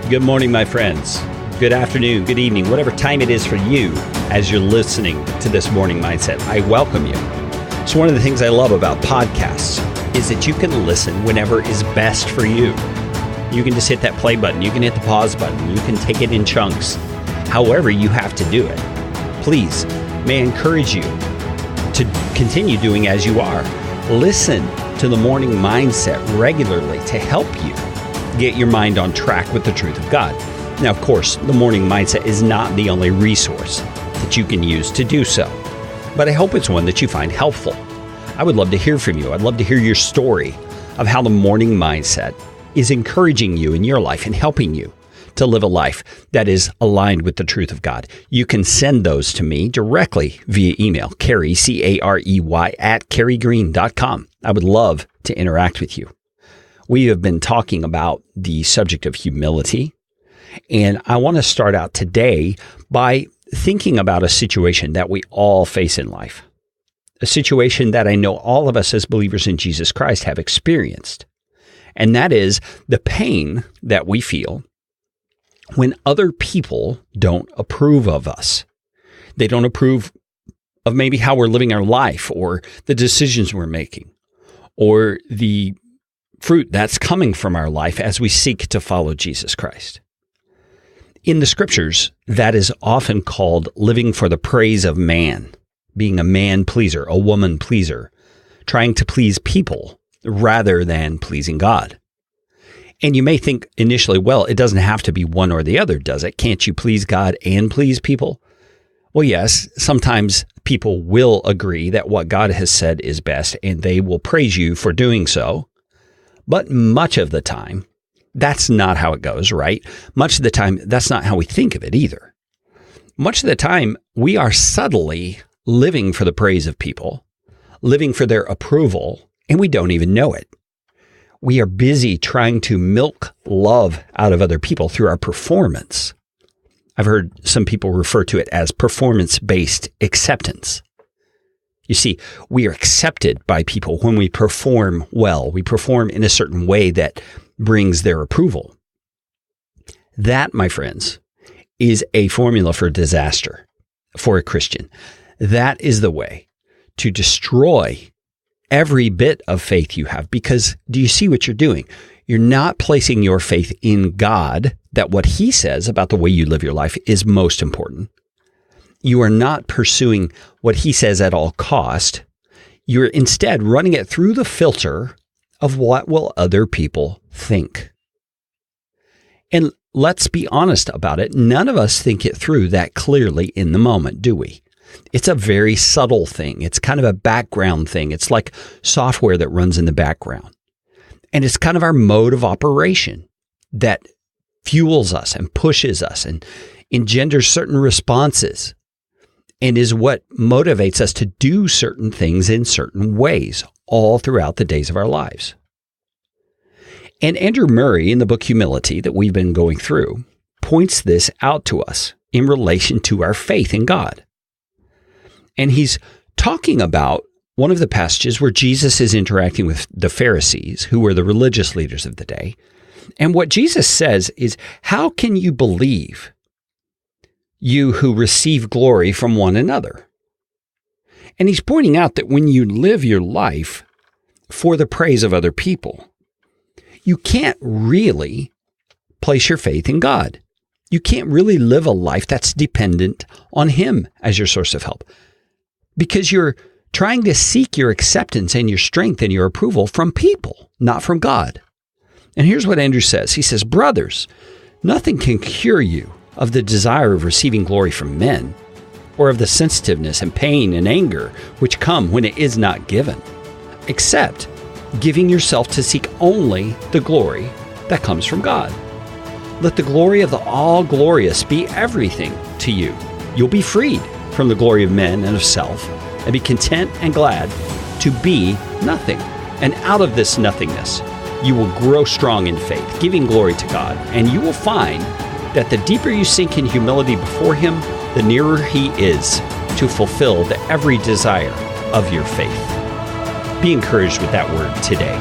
Good morning, my friends. Good afternoon, good evening, whatever time it is for you as you're listening to this morning mindset. I welcome you. So one of the things I love about podcasts is that you can listen whenever is best for you. You can just hit that play button. You can hit the pause button. You can take it in chunks. However you have to do it. Please, may I encourage you to continue doing as you are. Listen to the morning mindset regularly to help you get your mind on track with the truth of God. Now, of course, the morning mindset is not the only resource that you can use to do so, but I hope it's one that you find helpful. I would love to hear from you. I'd love to hear your story of how the morning mindset is encouraging you in your life and helping you to live a life that is aligned with the truth of God. You can send those to me directly via email, Carey, C-A-R-E-Y, @careygreen.com. I would love to interact with you. We have been talking about the subject of humility, and I want to start out today by thinking about a situation that we all face in life, a situation that I know all of us as believers in Jesus Christ have experienced, and that is the pain that we feel when other people don't approve of us. They don't approve of maybe how we're living our life or the decisions we're making or the fruit that's coming from our life as we seek to follow Jesus Christ. In the scriptures, that is often called living for the praise of man, being a man pleaser, a woman pleaser, trying to please people rather than pleasing God. And you may think initially, well, it doesn't have to be one or the other, does it? Can't you please God and please people? Well, yes, sometimes people will agree that what God has said is best, and they will praise you for doing so. But much of the time, that's not how it goes, right? Much of the time, that's not how we think of it either. Much of the time, we are subtly living for the praise of people, living for their approval, and we don't even know it. We are busy trying to milk love out of other people through our performance. I've heard some people refer to it as performance-based acceptance. You see, we are accepted by people when we perform well. We perform in a certain way that brings their approval. That, my friends, is a formula for disaster for a Christian. That is the way to destroy every bit of faith you have, because do you see what you're doing? You're not placing your faith in God, that what He says about the way you live your life is most important. You are not pursuing what He says at all cost. You're instead running it through the filter of what will other people think. And let's be honest about it. None of us think it through that clearly in the moment, do we? It's a very subtle thing. It's kind of a background thing. It's like software that runs in the background. And it's kind of our mode of operation that fuels us and pushes us and engenders certain responses and is what motivates us to do certain things in certain ways all throughout the days of our lives. And Andrew Murray, in the book Humility that we've been going through, points this out to us in relation to our faith in God. And he's talking about one of the passages where Jesus is interacting with the Pharisees, who were the religious leaders of the day. And what Jesus says is, how can you believe, you who receive glory from one another? And he's pointing out that when you live your life for the praise of other people, you can't really place your faith in God. You can't really live a life that's dependent on Him as your source of help, because you're trying to seek your acceptance and your strength and your approval from people, not from God. And here's what Andrew says. He says, brothers, nothing can cure you of the desire of receiving glory from men, or of the sensitiveness and pain and anger which come when it is not given, except giving yourself to seek only the glory that comes from God. Let the glory of the all-glorious be everything to you. You'll be freed from the glory of men and of self, and be content and glad to be nothing. And out of this nothingness, you will grow strong in faith, giving glory to God, and you will find that the deeper you sink in humility before Him, the nearer He is to fulfill the every desire of your faith. Be encouraged with that word today.